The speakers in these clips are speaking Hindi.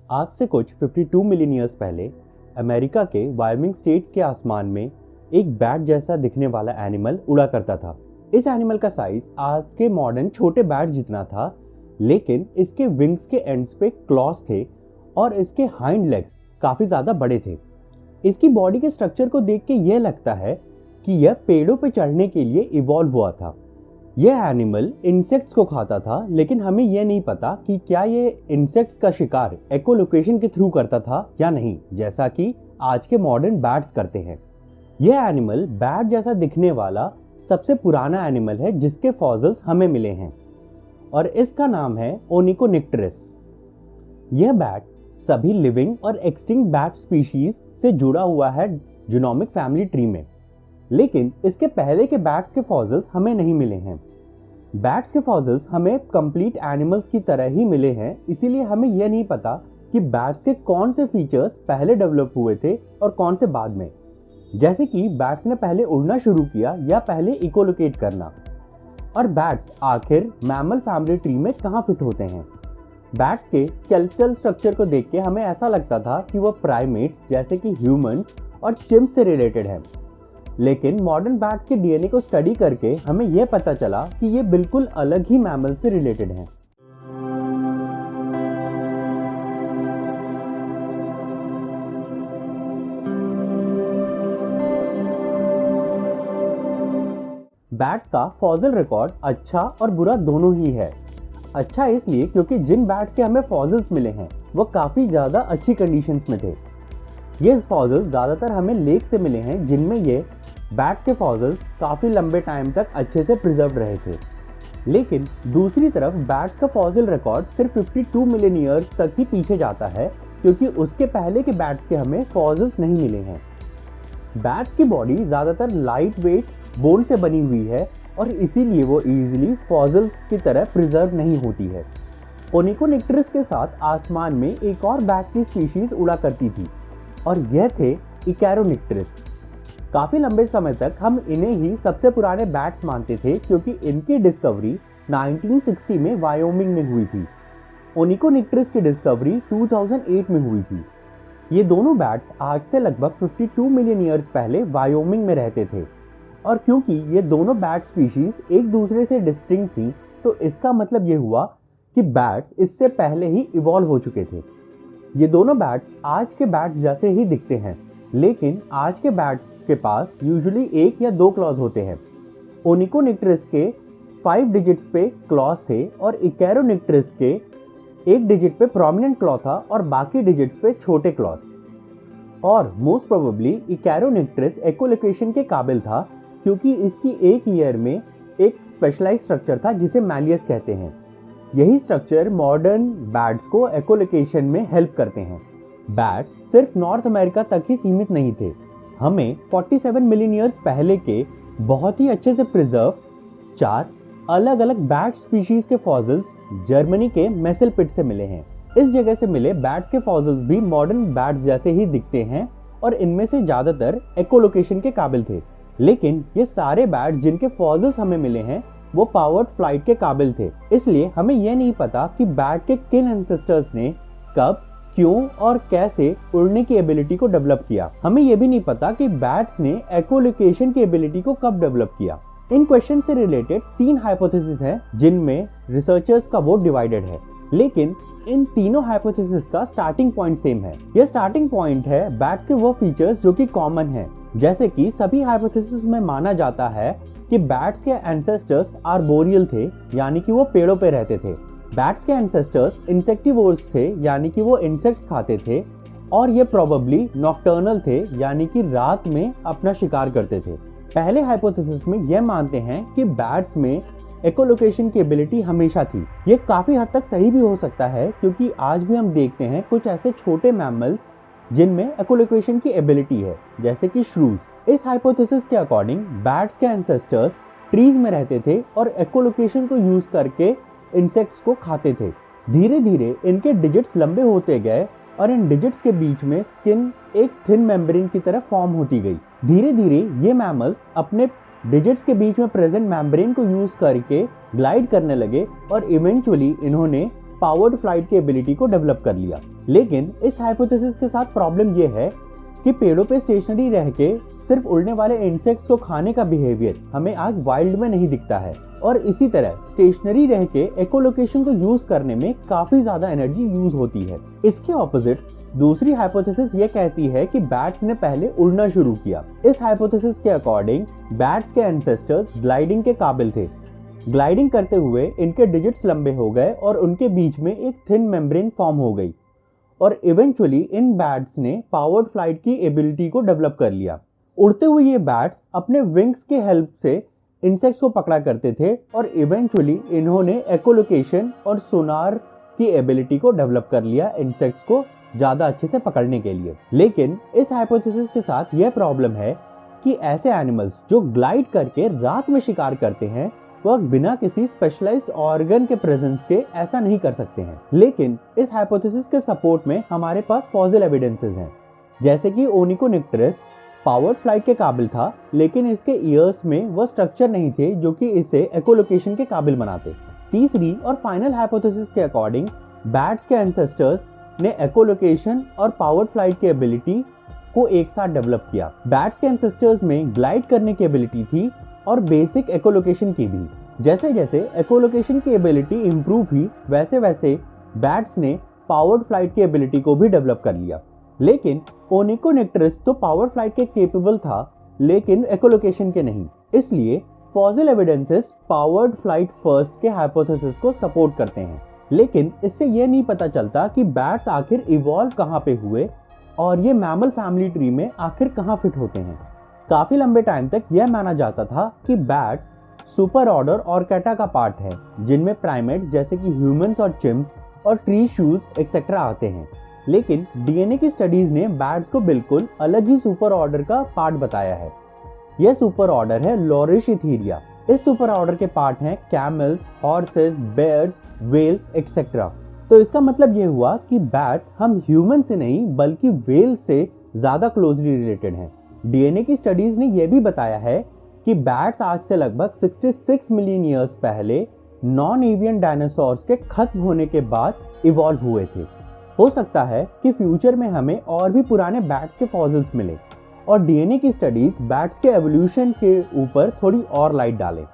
आज से कुछ 52 मिलियन ईयर्स पहले अमेरिका के वायमिंग स्टेट के आसमान में एक बैट जैसा दिखने वाला एनिमल उड़ा करता था। इस एनिमल का साइज आज के मॉडर्न छोटे बैट जितना था, लेकिन इसके विंग्स के एंड्स पे क्लॉस थे और इसके हाइंड लेग्स काफी ज्यादा बड़े थे। इसकी बॉडी के स्ट्रक्चर को देख के यह लगता है कि यह पेड़ों पे चढ़ने के लिए इवॉल्व हुआ था। यह एनिमल इंसेक्ट्स को खाता था, लेकिन हमें यह नहीं पता कि क्या यह इंसेक्ट्स का शिकार एकोलोकेशन के थ्रू करता था या नहीं, जैसा कि आज के मॉडर्न बैट्स करते हैं। यह एनिमल बैट जैसा दिखने वाला सबसे पुराना एनिमल है जिसके फॉसिल्स हमें मिले हैं और इसका नाम है ओनिकोनिक्टेरस। यह बैट सभी लिविंग और एक्सटिंक्ट बैट स्पीशीज से जुड़ा हुआ है जीनोमिक फैमिली ट्री में, लेकिन इसके पहले के बैट्स के फॉसिल्स हमें नहीं मिले हैं। बैट्स के फॉसिल्स हमें कंप्लीट एनिमल्स की तरह ही मिले हैं, इसीलिए हमें यह नहीं पता कि बैट्स के कौन से फीचर्स पहले डेवलप हुए थे और कौन से बाद में, जैसे कि बैट्स ने पहले उड़ना शुरू किया या पहले इकोलोकेट करना, और बैट्स आखिर मैमल फैमिली ट्री में कहाँ फिट होते हैं। बैट्स के स्केलेटल स्ट्रक्चर को देख के हमें ऐसा लगता था कि वह प्राइमेट्स जैसे कि ह्यूमंस और चिम्प्स से रिलेटेड है, लेकिन मॉडर्न बैट्स के डीएनए को स्टडी करके हमें यह पता चला कि ये बिल्कुल अलग ही मैमल से रिलेटेड हैं। बैट्स का फॉसिल रिकॉर्ड अच्छा और बुरा दोनों ही है। अच्छा इसलिए क्योंकि जिन बैट्स के हमें फॉसिल्स मिले हैं वो काफ़ी ज़्यादा अच्छी कंडीशंस में थे। ये फॉसिल्स ज़्यादातर हमें लेक से मिले हैं जिनमें ये बैट्स के फॉसिल्स काफ़ी लंबे टाइम तक अच्छे से प्रिजर्व रहे थे। लेकिन दूसरी तरफ बैट्स का फॉसिल रिकॉर्ड सिर्फ 52 मिलियन ईयर्स तक ही पीछे जाता है, क्योंकि उसके पहले के बैट्स के हमें फॉसिल्स नहीं मिले हैं। बैट्स की बॉडी ज़्यादातर लाइट वेट बोन से बनी हुई है और इसीलिए वो इजीली फॉसिल्स की तरह प्रिजर्व नहीं होती है। ओनिकोनिक्टेरस के साथ आसमान में एक और बैट की स्पीशीज उड़ा करती थी और यह थे इकैरोनिक्टेरस। काफ़ी लंबे समय तक हम इन्हें ही सबसे पुराने बैट्स मानते थे, क्योंकि इनकी डिस्कवरी 1960 में वायोमिंग में हुई थी। ओनिकोनिक्टेरस की डिस्कवरी 2008 में हुई थी। ये दोनों बैट्स आज से लगभग 52 मिलियन ईयर्स पहले वायोमिंग में रहते थे, और क्योंकि ये दोनों बैट स्पीशीज एक दूसरे से डिस्टिंक्ट थी, तो इसका मतलब ये हुआ कि बैट्स इससे पहले ही इवॉल्व हो चुके थे। ये दोनों बैट्स आज के बैट्स जैसे ही दिखते हैं, लेकिन आज के बैट्स के पास यूजुअली 1 या 2 क्लॉज होते हैं। ओनिकोनिक्टेरस के 5 डिजिट्स पे क्लॉज थे और इकैरोनिक्टेरस के 1 डिजिट पे प्रोमिनेंट क्लॉ था और बाकी डिजिट्स पे छोटे क्लॉज। और मोस्ट प्रोबेबली इकैरोनिक्टेरस एकोलोकेशन के काबिल था, क्योंकि इसकी एक ईयर में एक स्पेशलाइज स्ट्रक्चर था जिसे मैलियस कहते हैं। यही स्ट्रक्चर मॉडर्न बैट्स को एकोलोकेशन में हेल्प करते हैं। बैट्स सिर्फ नॉर्थ अमेरिका तक ही सीमित नहीं थे। हमें 47 मिलियन ईयर्स पहले के बहुत ही अच्छे से प्रिजर्व 4 अलग अलग बैट स्पीशीज के फॉसिल्स जर्मनी के मेसेल पिट से मिले हैं। इस जगह से मिले बैट्स के फॉसिल्स भी मॉडर्न बैट्स जैसे ही दिखते हैं और इनमें से ज्यादातर एकोलोकेशन के काबिल थे। लेकिन ये सारे बैट्स जिनके फॉसिल्स हमें मिले हैं वो पावर्ड फ्लाइट के काबिल थे, इसलिए हमें यह नहीं पता कि बैट के किन एंसेस्टर्स ने कब, क्यों और कैसे उड़ने की एबिलिटी को डेवलप किया। हमें यह भी नहीं पता कि बैट्स ने एकोलोकेशन की एबिलिटी को कब डेवलप किया। इन क्वेश्चन से रिलेटेड 3 हाइपोथेसिस हैं जिनमें रिसर्चर्स का वोट डिवाइडेड है, लेकिन इन तीनों हाइपोथेसिस का स्टार्टिंग पॉइंट सेम है। यह स्टार्टिंग पॉइंट है बैट के वो फीचर्स जो कि कॉमन है, जैसे कि सभी हाइपोथेसिस में माना जाता है कि बैट्स के एंसेस्टर्स आर्बोरियल थे, यानी कि वो पेड़ों पे रहते थे। बैट्स के एंसेस्टर्स इंसेक्टिवोर्स थे, यानी कि वो इंसेक्ट्स खाते थे, और ये प्रोबेबली नॉक्टर्नल थे, यानी कि रात में अपना शिकार करते थे। पहले हाइपोथेसिस में यह मानते हैं कि बैट्स में एकोलोकेशन की एबिलिटी हमेशा थी। ये काफी हद तक सही भी हो सकता है, क्योंकि आज भी हम देखते हैं कुछ ऐसे छोटे मैमल्स जिनमें एकोलोकेशन की एबिलिटी है, जैसे कि श्रूज। इस हाइपोथेसिस के अकॉर्डिंग बैट्स के एंसेस्टर्स ट्रीज में रहते थे और एकोलोकेशन को यूज करके इंसेक्ट्स को खाते थे। धीरे धीरे इनके डिजिट्स लंबे होते गए और इन डिजिट्स के बीच में स्किन एक थिन मेम्ब्रेन की तरह फॉर्म होती गई। धीरे धीरे ये मैमल्स अपने डिजिट्स के बीच में प्रेजेंट मेम्ब्रेन को यूज करके ग्लाइड करने लगे और इवेंचुअली इन्होंने पावर्ड फ्लाइट की एबिलिटी को डेवलप कर लिया। लेकिन इस हाइपोथेसिस के साथ प्रॉब्लम यह है कि पेड़ों पे स्टेशनरी रह के सिर्फ उड़ने वाले इंसेक्ट्स को खाने का बिहेवियर हमें आज वाइल्ड में नहीं दिखता है, और इसी तरह स्टेशनरी रह के इकोलोकेशन को यूज करने में काफी ज्यादा एनर्जी यूज होती है। इसके ऑपोजिट दूसरी हाइपोथेसिस ये कहती है कि बैट्स ने पहले उड़ना शुरू किया। इस हाइपोथेसिस के अकॉर्डिंग बैट्स के एंसेस्टर्स ग्लाइडिंग के काबिल थे। ग्लाइडिंग करते हुए इनके डिजिट्स लंबे हो गए और उनके बीच में एक थिन मेम्ब्रेन फॉर्म हो गई, और इवेंचुअली इन बैट्स ने पावर्ड फ्लाइट की एबिलिटी को डेवलप कर लिया। उड़ते हुए ये बैट्स अपने विंग्स के हेल्प से इंसेक्ट्स को पकड़ा करते थे, और इवेंचुअली इन्होंने एकोलोकेशन और सोनार की एबिलिटी को डेवलप कर लिया इंसेक्ट्स को ज़्यादा अच्छे से पकड़ने के लिए। लेकिन इस हाइपोथेसिस के साथ यह प्रॉब्लम है कि ऐसे एनिमल्स जो ग्लाइड करके रात में शिकार करते हैं वह बिना किसी स्पेशलाइज्ड ऑर्गन के प्रेजेंस के ऐसा नहीं कर सकते हैं। लेकिन इस हाइपोथेसिस के सपोर्ट में हमारे पास फॉसिल एविडेंसेस हैं, जैसे कि ओनिकोनिक्टरस पावर्ड फ्लाइट के काबिल था, लेकिन इसके ईयर्स में वह स्ट्रक्चर नहीं थे जो कि इसे एकोलोकेशन के काबिल बनाते। तीसरी और फाइनल हाइपोथेसिस के अकॉर्डिंग बैट्स के एंसेस्टर्स ने एकोलोकेशन और पावर्ड फ्लाइट की एबिलिटी को एक साथ डेवलप किया। बैट्स के एंसेस्टर्स में ग्लाइड करने की एबिलिटी थी और बेसिक एकोलोकेशन की भी। जैसे जैसे एकोलोकेशन की एबिलिटी इंप्रूव हुई, वैसे वैसे बैट्स ने पावर्ड फ्लाइट की एबिलिटी को भी डेवलप कर लिया। लेकिन ओनिकोनिक्टरस तो पावर्ड फ्लाइट के केपेबल था, लेकिन एकोलोकेशन के नहीं। इसलिए fossil evidences powered flight first के हाइपोथेसिस को सपोर्ट करते हैं। लेकिन इससे यह नहीं पता चलता कि बैट्स आखिर इवॉल्व कहाँ पे हुए और ये मैमल फैमिली ट्री में आखिर कहाँ फिट होते हैं। काफी लंबे टाइम तक यह माना जाता था कि बैट्स सुपर ऑर्डर ऑर्केटा का पार्ट है, जिनमें प्राइमेट्स जैसे कि ह्यूमंस और चिम्प्स और ट्री शूज एक्सेट्रा आते हैं। लेकिन डीएनए की स्टडीज ने बैट्स को बिल्कुल अलग ही सुपर ऑर्डर का पार्ट बताया है। यह सुपर ऑर्डर है लॉरिशिथीरिया। इस सुपर ऑर्डर के पार्ट हैं camels, horses, bears, whales etcetera. तो इसका मतलब यह हुआ कि बैट्स हम ह्यूमन से नहीं बल्कि वेल से ज्यादा क्लोजली रिलेटेड हैं। डीएनए की स्टडीज ने यह भी बताया है कि बैट्स आज से लगभग 66 मिलियन ईयर्स पहले नॉन एवियन डायनासोर्स के खत्म होने के बाद इवॉल्व हुए थे। हो सकता है कि फ्यूचर में हमें और भी पुराने बैट्स के फॉसिल्स मिले और डीएनए की स्टडीज बैट्स के एवोल्यूशन के ऊपर थोड़ी और लाइट डालें।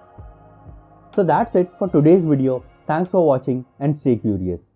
So that's it for today's video. Thanks for watching and stay curious.